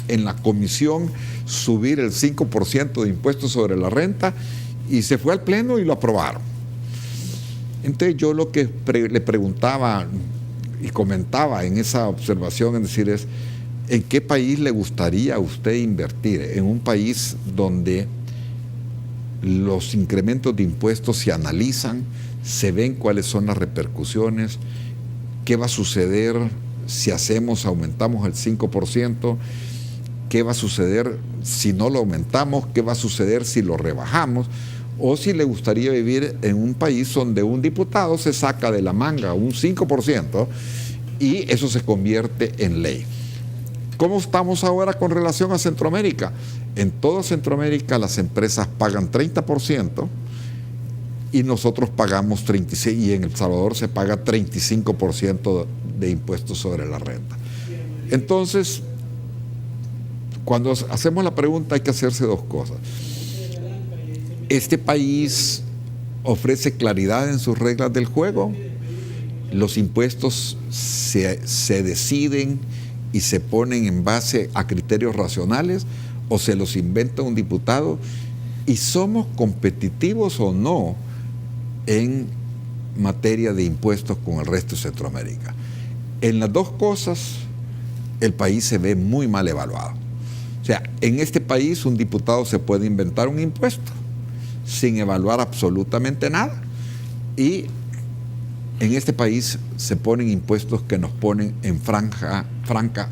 en la comisión subir el 5% de impuesto sobre la renta y se fue al pleno y lo aprobaron. Entonces yo lo que le preguntaba y comentaba en esa observación, es decir, ¿en qué país le gustaría a usted invertir? En un país donde los incrementos de impuestos se analizan, se ven cuáles son las repercusiones, qué va a suceder si aumentamos el 5%, qué va a suceder si no lo aumentamos, qué va a suceder si lo rebajamos, o si le gustaría vivir en un país donde un diputado se saca de la manga un 5% y eso se convierte en ley. ¿Cómo estamos ahora con relación a Centroamérica? En toda Centroamérica las empresas pagan 30% y nosotros pagamos 36%, y en El Salvador se paga 35% de impuestos sobre la renta. Entonces, cuando hacemos la pregunta hay que hacerse dos cosas. ¿Este país ofrece claridad en sus reglas del juego? ¿Los impuestos se deciden y se ponen en base a criterios racionales o se los inventa un diputado? ¿Y somos competitivos o no en materia de impuestos con el resto de Centroamérica? En las dos cosas el país se ve muy mal evaluado. O sea, en este país un diputado se puede inventar un impuesto sin evaluar absolutamente nada. Y en este país se ponen impuestos que nos ponen en franca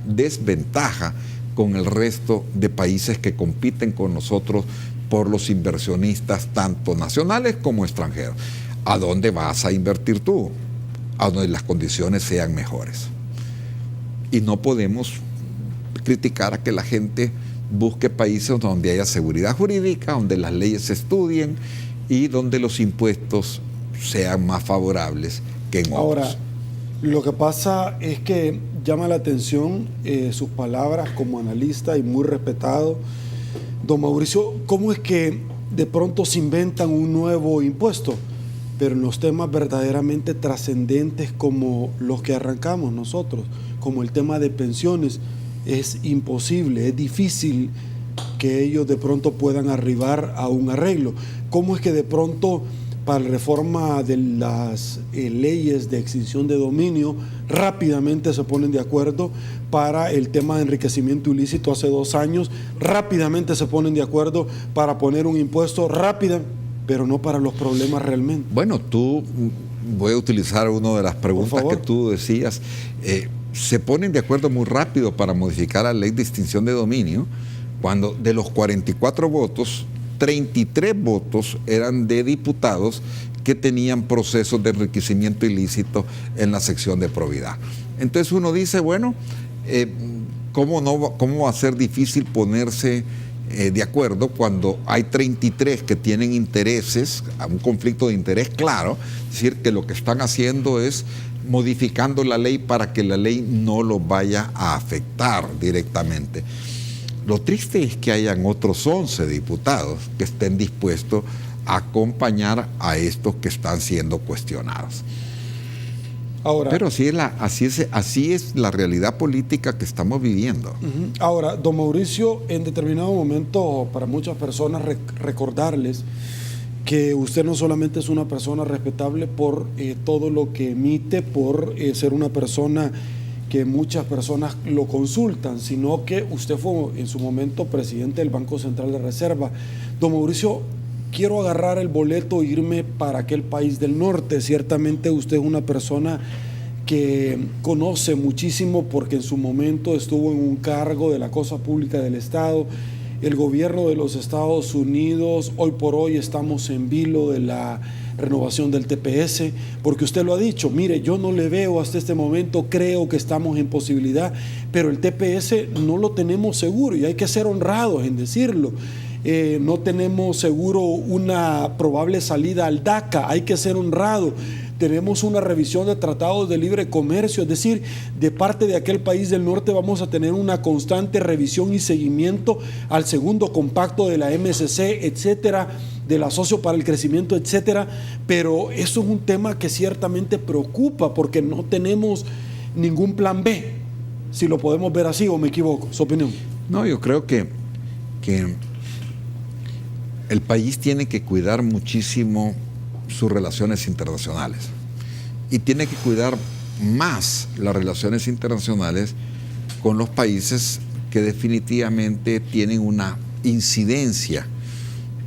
desventaja con el resto de países que compiten con nosotros por los inversionistas, tanto nacionales como extranjeros. ¿A dónde vas a invertir tú? A donde las condiciones sean mejores. Y no podemos criticar a que la gente busque países donde haya seguridad jurídica, donde las leyes se estudien y donde los impuestos sean más favorables que en otros. Ahora, lo que pasa es que llama la atención sus palabras como analista y muy respetado. Don Mauricio, ¿cómo es que de pronto se inventan un nuevo impuesto? Pero en los temas verdaderamente trascendentes como los que arrancamos nosotros, como el tema de pensiones, es imposible, es difícil que ellos de pronto puedan arribar a un arreglo. cómo es que de pronto para la reforma de las leyes de extinción de dominio rápidamente se ponen de acuerdo, para el tema de enriquecimiento ilícito hace 2 años rápidamente se ponen de acuerdo para poner un impuesto rápido, pero no para los problemas realmente? Bueno, voy a utilizar una de las preguntas que tú decías. Se ponen de acuerdo muy rápido para modificar la ley de extinción de dominio, cuando de los 44 votos, 33 votos eran de diputados que tenían procesos de enriquecimiento ilícito en la sección de probidad. Entonces uno dice, bueno, ¿cómo va a ser difícil ponerse de acuerdo cuando hay 33 que tienen intereses, un conflicto de interés claro? Es decir, que lo que están haciendo es modificando la ley para que la ley no los vaya a afectar directamente. Lo triste es que hayan otros 11 diputados que estén dispuestos a acompañar a estos que están siendo cuestionados. Ahora, pero así es la realidad política que estamos viviendo. Ahora, don Mauricio, en determinado momento, para muchas personas, recordarles que usted no solamente es una persona respetable por todo lo que emite, por ser una persona que muchas personas lo consultan, sino que usted fue en su momento presidente del Banco Central de Reserva. Don Mauricio, quiero agarrar el boleto e irme para aquel país del norte. Ciertamente usted es una persona que conoce muchísimo porque en su momento estuvo en un cargo de la cosa pública del Estado. El gobierno de los Estados Unidos, hoy por hoy estamos en vilo de la renovación del TPS, porque usted lo ha dicho, mire, yo no le veo hasta este momento, creo que estamos en posibilidad, pero el TPS no lo tenemos seguro y hay que ser honrados en decirlo. No tenemos seguro una probable salida al DACA, hay que ser honrado. Tenemos una revisión de tratados de libre comercio, es decir, de parte de aquel país del norte vamos a tener una constante revisión y seguimiento al segundo compacto de la MSC, etcétera, de la Socio para el Crecimiento, etcétera, pero eso es un tema que ciertamente preocupa porque no tenemos ningún plan B, si lo podemos ver así, o me equivoco. ¿Su opinión? No, yo creo que el país tiene que cuidar muchísimo sus relaciones internacionales y tiene que cuidar más las relaciones internacionales con los países que definitivamente tienen una incidencia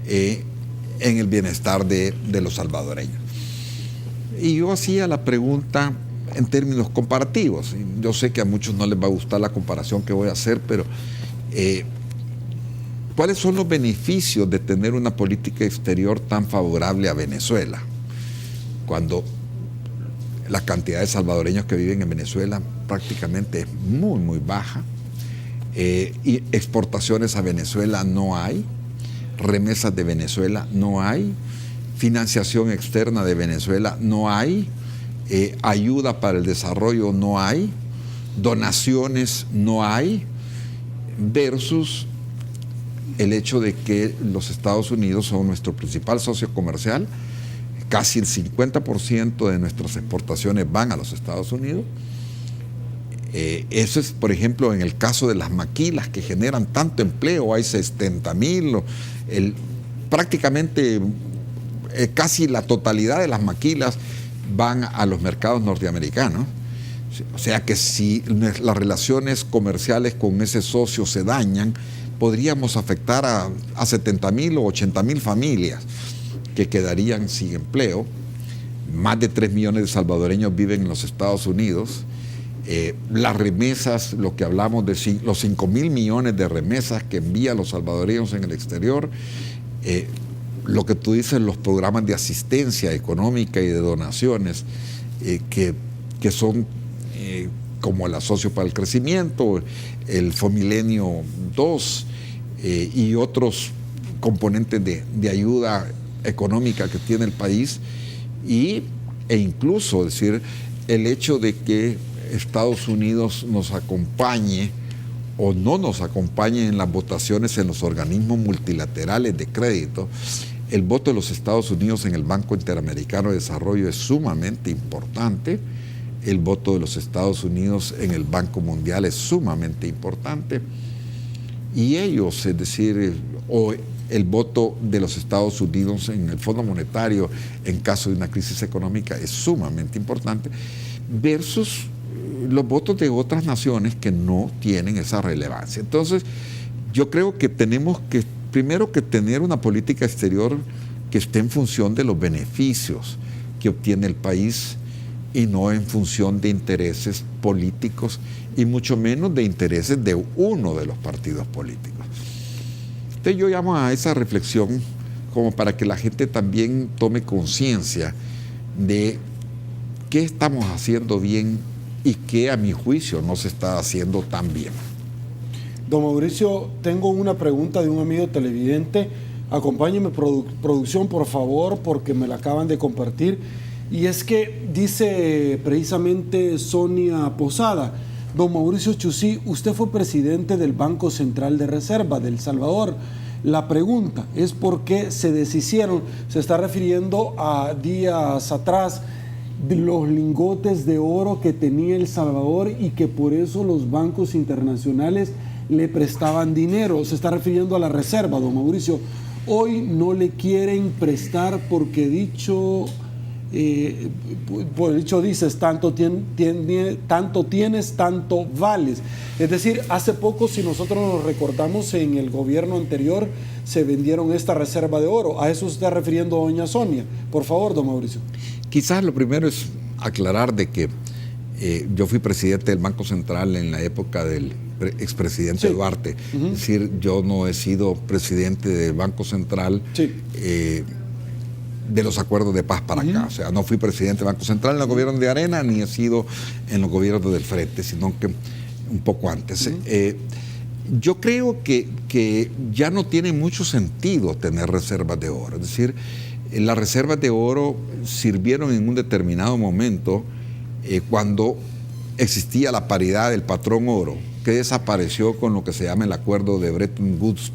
en el bienestar de los salvadoreños. Y yo hacía la pregunta en términos comparativos. Yo sé que a muchos no les va a gustar la comparación que voy a hacer, pero ¿cuáles son los beneficios de tener una política exterior tan favorable a Venezuela? Cuando la cantidad de salvadoreños que viven en Venezuela prácticamente es muy, muy baja. Y exportaciones a Venezuela no hay, remesas de Venezuela no hay, financiación externa de Venezuela no hay, ayuda para el desarrollo no hay, donaciones no hay, versus el hecho de que los Estados Unidos son nuestro principal socio comercial. Casi el 50% de nuestras exportaciones van a los Estados Unidos. Eso es, por ejemplo, en el caso de las maquilas que generan tanto empleo, hay 70,000, prácticamente casi la totalidad de las maquilas van a los mercados norteamericanos. O sea que si las relaciones comerciales con ese socio se dañan, podríamos afectar a 70,000 o 80,000 familias que quedarían sin empleo. Más de 3 millones de salvadoreños viven en los Estados Unidos. Las remesas, lo que hablamos de los 5,000 millones de remesas que envían los salvadoreños en el exterior, lo que tú dices, los programas de asistencia económica y de donaciones que son como la Socio para el Crecimiento, el Fomilenio 2 y otros componentes de ayuda económica que tiene el país, e incluso decir el hecho de que Estados Unidos nos acompañe o no nos acompañe en las votaciones en los organismos multilaterales de crédito. El voto de los Estados Unidos en el Banco Interamericano de Desarrollo es sumamente importante. El voto de los Estados Unidos en el Banco Mundial es sumamente importante. Y ellos, es decir, o el voto de los Estados Unidos en el Fondo Monetario en caso de una crisis económica es sumamente importante, versus los votos de otras naciones que no tienen esa relevancia. Entonces, yo creo que tenemos que, primero, que tener una política exterior que esté en función de los beneficios que obtiene el país y no en función de intereses políticos y mucho menos de intereses de uno de los partidos políticos. Entonces yo llamo a esa reflexión como para que la gente también tome conciencia de qué estamos haciendo bien y qué a mi juicio no se está haciendo tan bien. Don Mauricio, tengo una pregunta de un amigo televidente. Acompáñeme, producción, por favor, porque me la acaban de compartir. Y es que dice precisamente Sonia Posada: don Mauricio Chusí, usted fue presidente del Banco Central de Reserva de El Salvador. La pregunta es por qué se deshicieron, se está refiriendo a días atrás, de los lingotes de oro que tenía El Salvador y que por eso los bancos internacionales le prestaban dinero. Se está refiriendo a la reserva, don Mauricio. Hoy no le quieren prestar porque por dicho dices, tanto tienes, tanto vales. Es decir, hace poco, si nosotros nos recordamos, en el gobierno anterior se vendieron esta reserva de oro. A eso se está refiriendo doña Sonia. Por favor, don Mauricio. Quizás lo primero es aclarar de que yo fui presidente del Banco Central en la época del expresidente Duarte. Es decir, yo no he sido presidente del Banco Central de los acuerdos de paz para acá. O sea, no fui presidente del Banco Central en el gobierno de Arena, ni he sido en los gobiernos del Frente, sino que un poco antes. Yo creo que ya no tiene mucho sentido tener reservas de oro. Es decir, las reservas de oro sirvieron en un determinado momento cuando existía la paridad del patrón oro, que desapareció con lo que se llama el acuerdo de Bretton Woods,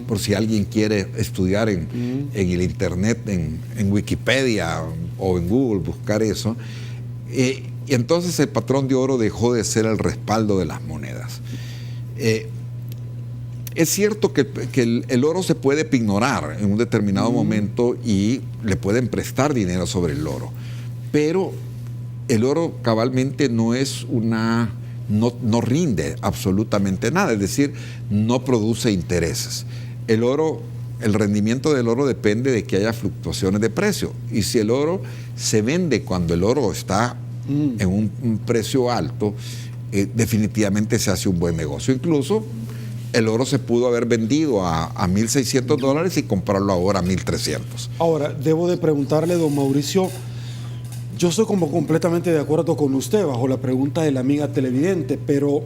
por si alguien quiere estudiar en el internet, en Wikipedia o en Google, buscar eso. Y entonces el patrón de oro dejó de ser el respaldo de las monedas. Es cierto que el oro se puede pignorar en un determinado momento y le pueden prestar dinero sobre el oro, pero el oro cabalmente no es no rinde absolutamente nada, es decir, no produce intereses. El rendimiento del oro depende de que haya fluctuaciones de precio, y si el oro se vende cuando el oro está en un precio alto, definitivamente se hace un buen negocio. Incluso el oro se pudo haber vendido a $1,600 y comprarlo ahora a 1,300. Ahora, debo de preguntarle, don Mauricio, yo estoy como completamente de acuerdo con usted bajo la pregunta de la amiga televidente, pero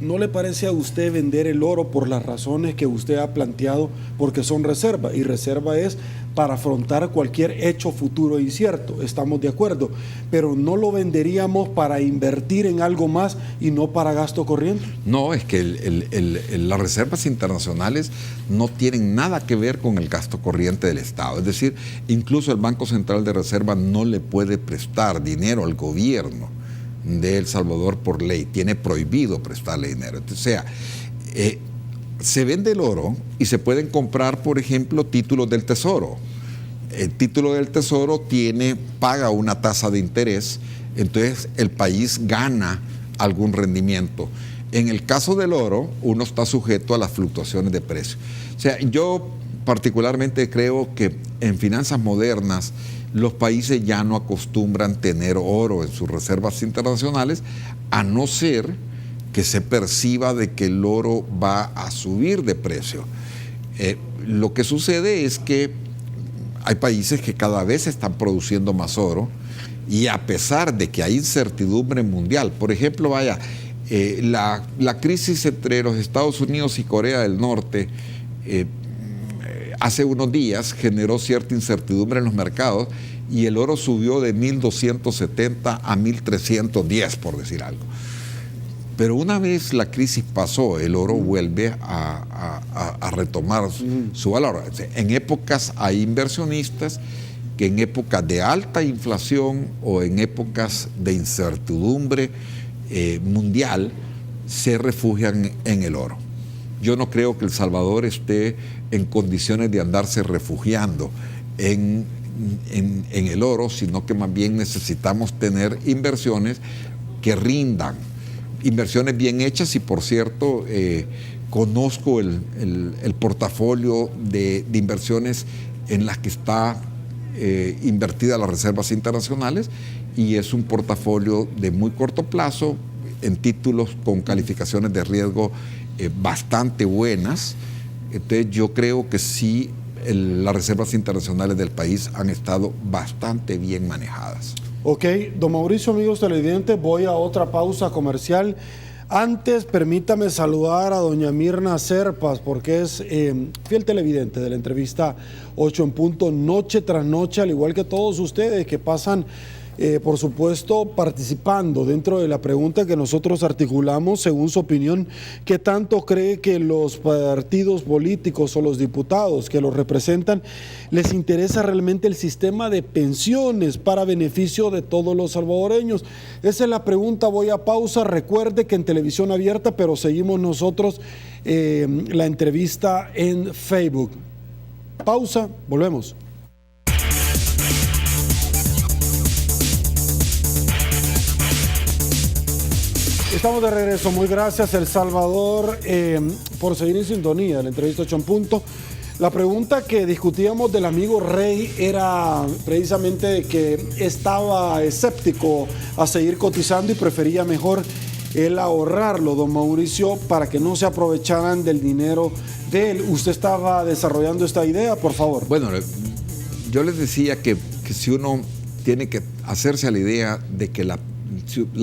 ¿no le parece a usted vender el oro por las razones que usted ha planteado? Porque son reserva, y reserva es para afrontar cualquier hecho futuro incierto, estamos de acuerdo, pero ¿no lo venderíamos para invertir en algo más y no para gasto corriente? No, es que las reservas internacionales no tienen nada que ver con el gasto corriente del Estado. Es decir, incluso el Banco Central de Reserva no le puede prestar dinero al gobierno de El Salvador por ley, tiene prohibido prestarle dinero. Entonces, o sea, se vende el oro y se pueden comprar, por ejemplo, títulos del Tesoro. El título del Tesoro paga una tasa de interés, entonces el país gana algún rendimiento. En el caso del oro, uno está sujeto a las fluctuaciones de precio. O sea, yo particularmente creo que en finanzas modernas los países ya no acostumbran tener oro en sus reservas internacionales, a no ser que se perciba de que el oro va a subir de precio. Lo que sucede es que hay países que cada vez están produciendo más oro, y a pesar de que hay incertidumbre mundial, por ejemplo, la crisis entre los Estados Unidos y Corea del Norte hace unos días generó cierta incertidumbre en los mercados, y el oro subió de 1,270 a 1,310, por decir algo. Pero una vez la crisis pasó, el oro vuelve a retomar su valor. En épocas hay inversionistas que en épocas de alta inflación o en épocas de incertidumbre mundial se refugian en el oro. Yo no creo que El Salvador esté en condiciones de andarse refugiando en el oro, sino que más bien necesitamos tener inversiones que rindan, inversiones bien hechas. Y por cierto, conozco el portafolio de inversiones en las que está invertida las reservas internacionales, y es un portafolio de muy corto plazo en títulos con calificaciones de riesgo bastante buenas. Entonces yo creo que sí, las reservas internacionales del país han estado bastante bien manejadas. Ok, don Mauricio, amigos televidentes, voy a otra pausa comercial. Antes, permítame saludar a doña Mirna Serpas, porque es fiel televidente de la entrevista 8 en punto, noche tras noche, al igual que todos ustedes que pasan, por supuesto, participando dentro de la pregunta que nosotros articulamos, según su opinión, ¿qué tanto cree que los partidos políticos o los diputados que los representan les interesa realmente el sistema de pensiones para beneficio de todos los salvadoreños? Esa es la pregunta. Voy a pausa. Recuerde que en televisión abierta, pero seguimos nosotros la entrevista en Facebook. Pausa, volvemos. Estamos de regreso. Muy gracias, El Salvador, por seguir en sintonía de la entrevista 8 en punto. La pregunta que discutíamos del amigo Rey era precisamente de que estaba escéptico a seguir cotizando y prefería mejor el ahorrarlo, don Mauricio, para que no se aprovecharan del dinero de él. ¿Usted estaba desarrollando esta idea, por favor? Bueno, yo les decía que si uno tiene que hacerse a la idea de que la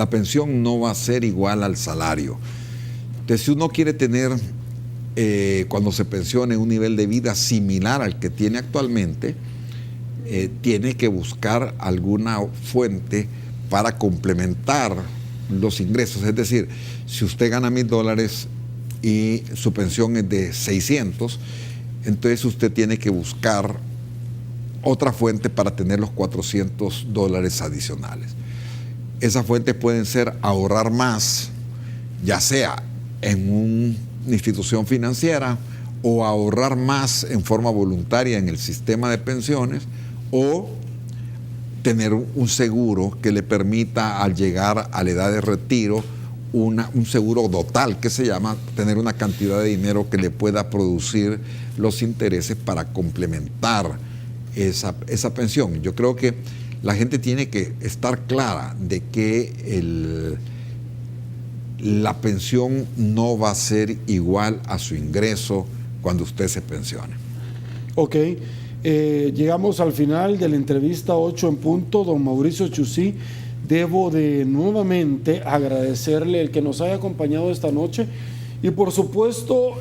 pensión no va a ser igual al salario. Entonces, si uno quiere tener, cuando se pensione, un nivel de vida similar al que tiene actualmente, tiene que buscar alguna fuente para complementar los ingresos. Es decir, si usted gana $1,000 y su pensión es de 600, entonces usted tiene que buscar otra fuente para tener los $400 adicionales. Esas fuentes pueden ser ahorrar más, ya sea en una institución financiera, o ahorrar más en forma voluntaria en el sistema de pensiones, o tener un seguro que le permita, al llegar a la edad de retiro, un seguro total, que se llama, tener una cantidad de dinero que le pueda producir los intereses para complementar esa pensión. Yo creo que la gente tiene que estar clara de que la pensión no va a ser igual a su ingreso cuando usted se pensione. Ok, llegamos al final de la entrevista 8 en punto, don Mauricio Chusí. Debo de nuevamente agradecerle el que nos haya acompañado esta noche y por supuesto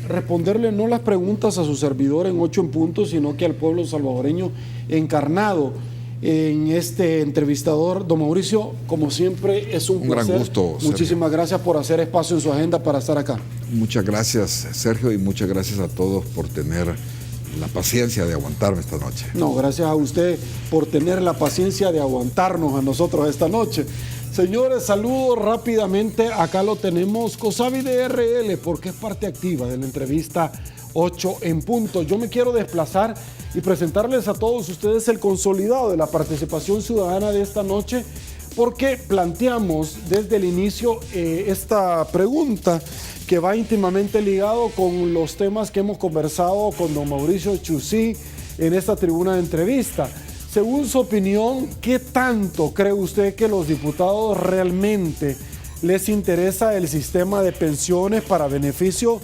responderle no las preguntas a su servidor en 8 en punto, sino que al pueblo salvadoreño encarnado en este entrevistador. Don Mauricio, como siempre, es un placer. Gran gusto. Muchísimas gracias por hacer espacio en su agenda para estar acá. Muchas gracias, Sergio, y muchas gracias a todos por tener la paciencia de aguantarme esta noche. No, gracias a usted por tener la paciencia de aguantarnos a nosotros esta noche. Señores, saludos rápidamente. Acá lo tenemos, Cosavi DRL, porque es parte activa de la entrevista 8 en punto. Yo me quiero desplazar y presentarles a todos ustedes el consolidado de la participación ciudadana de esta noche, porque planteamos desde el inicio esta pregunta que va íntimamente ligado con los temas que hemos conversado con don Mauricio Chusí en esta tribuna de entrevista. Según su opinión, ¿qué tanto cree usted que los diputados realmente les interesa el sistema de pensiones para beneficio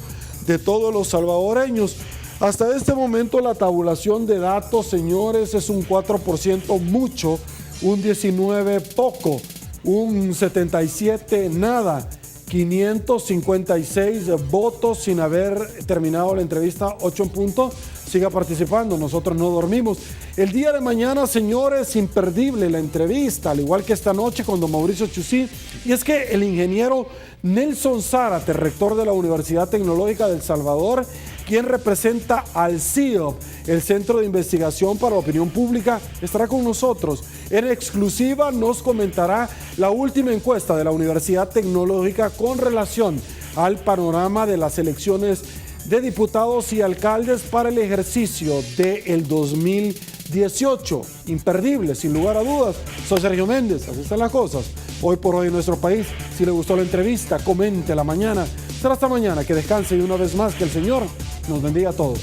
de todos los salvadoreños? Hasta este momento la tabulación de datos, señores, es un 4% mucho, un 19% poco, un 77% nada, 556 votos sin haber terminado la entrevista 8 en punto. Siga participando, nosotros no dormimos. El día de mañana, señores, imperdible la entrevista, al igual que esta noche con don Mauricio Chusí. Y es que el ingeniero Nelson Zárate, rector de la Universidad Tecnológica de El Salvador, quien representa al CIOP, el Centro de Investigación para la Opinión Pública, estará con nosotros. En exclusiva nos comentará la última encuesta de la Universidad Tecnológica con relación al panorama de las elecciones de diputados y alcaldes para el ejercicio del 2018. Imperdible, sin lugar a dudas. Soy Sergio Méndez, así están las cosas. Hoy por hoy en nuestro país. Si le gustó la entrevista, comente la mañana. Será hasta mañana, que descanse y una vez más que el Señor nos bendiga a todos.